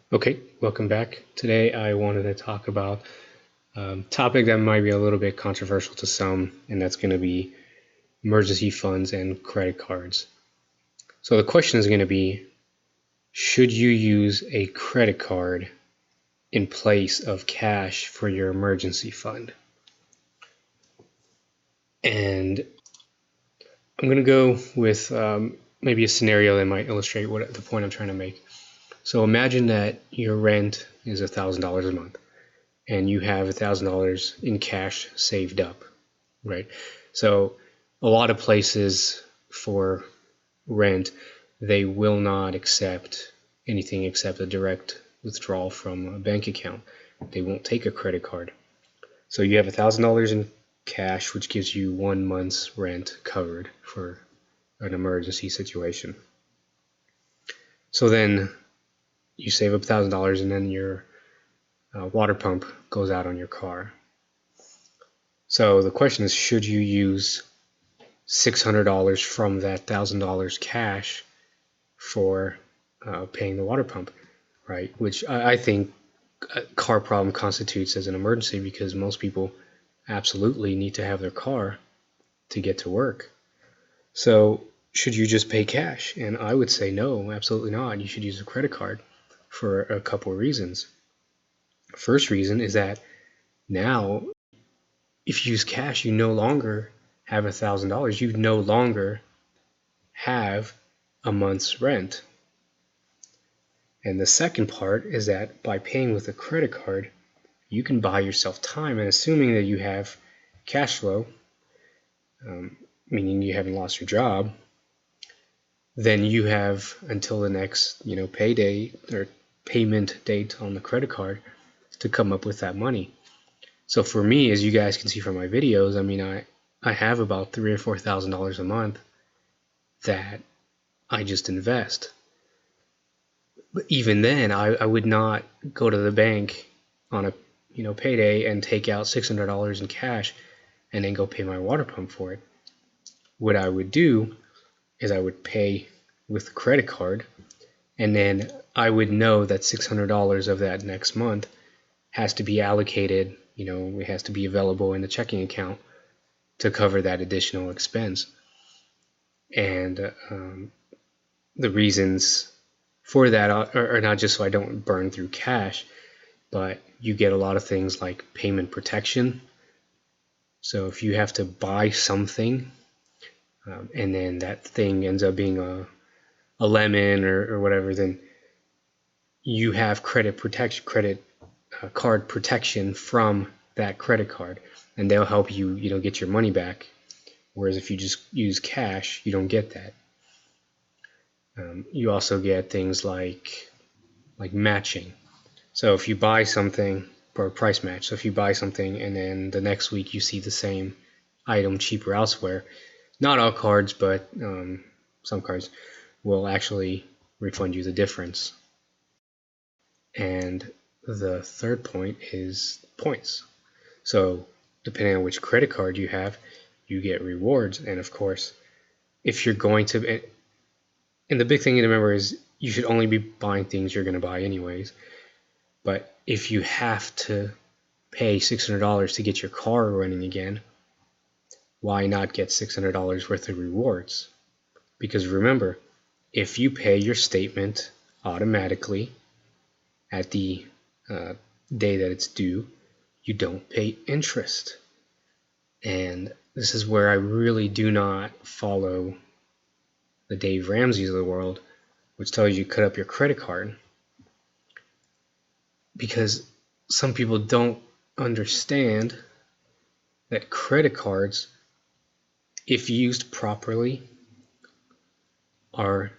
Okay, welcome back. Today I wanted to talk about a topic that might be a little bit controversial to some, and that's going to be emergency funds and credit cards. So the question is going to be, should you use a credit card in place of cash for your emergency fund? And I'm going to go with maybe a scenario that might illustrate what the point I'm trying to make. So imagine that your rent is $1,000 a month and you have $1,000 in cash saved up, right? So a lot of places for rent, they will not accept anything except a direct withdrawal from a bank account. They won't take a credit card. So you have $1,000 in cash, which gives you 1 month's rent covered for an emergency situation. So then you save up $1,000 and then your water pump goes out on your car. So the question is, should you use $600 from that $1,000 cash for paying the water pump, right? Which I think a car problem constitutes as an emergency because most people absolutely need to have their car to get to work. So should you just pay cash? And I would say no, absolutely not. You should use a credit card for a couple of reasons. First reason is that now if you use cash, you no longer have $1,000. You no longer have a month's rent. And the second part is that by paying with a credit card, you can buy yourself time. And assuming that you have cash flow, meaning you haven't lost your job, then you have until the next payday or payment date on the credit card to come up with that money. So for me, as you guys can see from my videos, I mean, I have about $3,000 or $4,000 a month that I just invest. But even then, I would not go to the bank on a payday and take out $600 in cash and then go pay my water pump for it. What I would do is I would pay with a credit card, and then I would know that $600 of that next month has to be allocated, it has to be available in the checking account to cover that additional expense. And the reasons for that are not just so I don't burn through cash, but you get a lot of things like payment protection. So if you have to buy something and then that thing ends up being a lemon or whatever, then you have credit card protection from that credit card, and they'll help you get your money back. Whereas if you just use cash, you don't get that. You also get things like matching. So if you buy something, or price match, so if you buy something and then the next week you see the same item cheaper elsewhere, not all cards, but some cards will actually refund you the difference. And the third point is points. So depending on which credit card you have, you get rewards. And of course, if you're going to, and the big thing to remember is you should only be buying things you're going to buy anyways. But if you have to pay $600 to get your car running again, why not get $600 worth of rewards? Because remember, if you pay your statement automatically at the day that it's due, you don't pay interest. And this is where I really do not follow the Dave Ramseys of the world, which tells you cut up your credit card. Because some people don't understand that credit cards, if used properly, are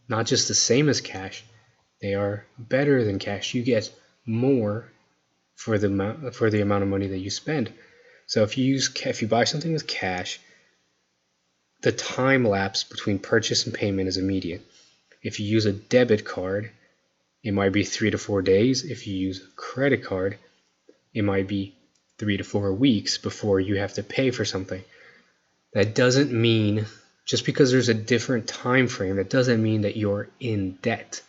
not just the same as cash, they are better than cash. You get more for the amount of money that you spend. So if you buy something with cash, the time lapse between purchase and payment is immediate. If you use a debit card, it might be 3 to 4 days. If you use a credit card, it might be 3 to 4 weeks before you have to pay for something. That doesn't mean, just because there's a different time frame, that doesn't mean that you're in debt.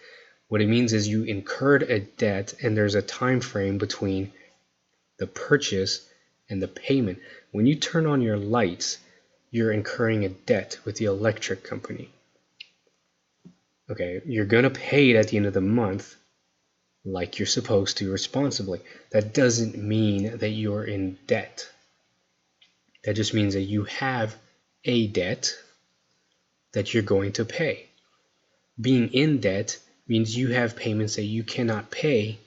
What it means is you incurred a debt and there's a time frame between the purchase and the payment. When you turn on your lights, you're incurring a debt with the electric company. Okay, you're going to pay it at the end of the month like you're supposed to responsibly. That doesn't mean that you're in debt. That just means that you have a debt that you're going to pay. Being in debt means you have payments that you cannot pay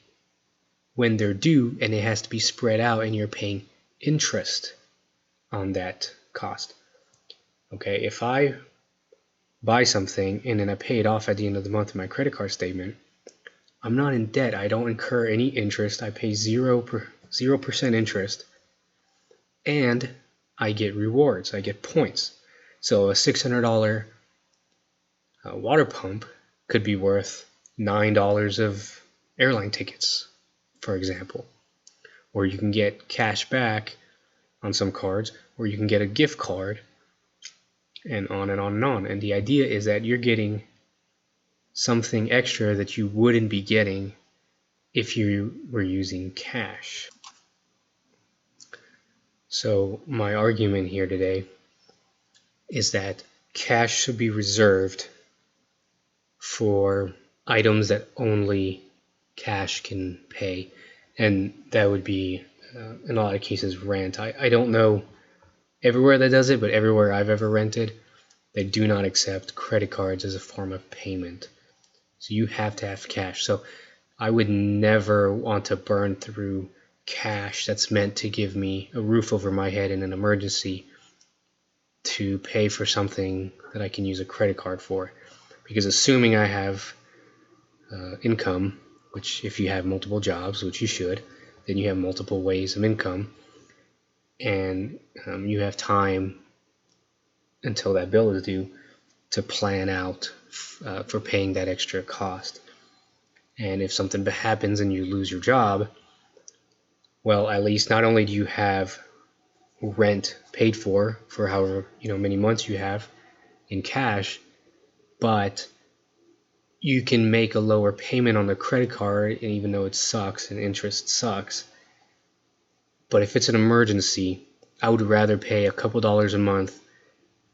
when they're due, and it has to be spread out, and you're paying interest on that cost. Okay, if I buy something and then I pay it off at the end of the month in my credit card statement, I'm not in debt. I don't incur any interest. I pay 0% interest, and I get rewards. I get points. So a $600 water pump could be worth $9 of airline tickets, for example. Or you can get cash back on some cards, or you can get a gift card, and on and on and on. And the idea is that you're getting something extra that you wouldn't be getting if you were using cash. So my argument here today is that cash should be reserved for items that only cash can pay, and that would be in a lot of cases rent. I don't know everywhere that does it, but everywhere I've ever rented, they do not accept credit cards as a form of payment. So you have to have cash. So I would never want to burn through cash that's meant to give me a roof over my head in an emergency to pay for something that I can use a credit card for. Because assuming I have income, which if you have multiple jobs, which you should, then you have multiple ways of income, and you have time until that bill is due to plan out for paying that extra cost. And if something happens and you lose your job, well, at least not only do you have rent paid for however many months you have in cash, but you can make a lower payment on the credit card, and even though it sucks and interest sucks. But if it's an emergency, I would rather pay a couple dollars a month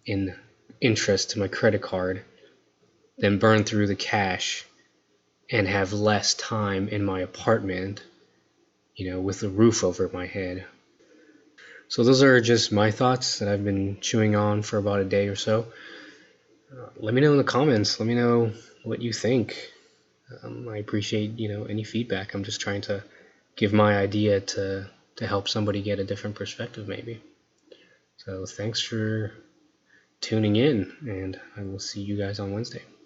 in interest to my credit card than burn through the cash and have less time in my apartment, with a roof over my head. So those are just my thoughts that I've been chewing on for about a day or so. Let me know in the comments. Let me know what you think. I appreciate any feedback. I'm just trying to give my idea to help somebody get a different perspective maybe. So thanks for tuning in, and I will see you guys on Wednesday.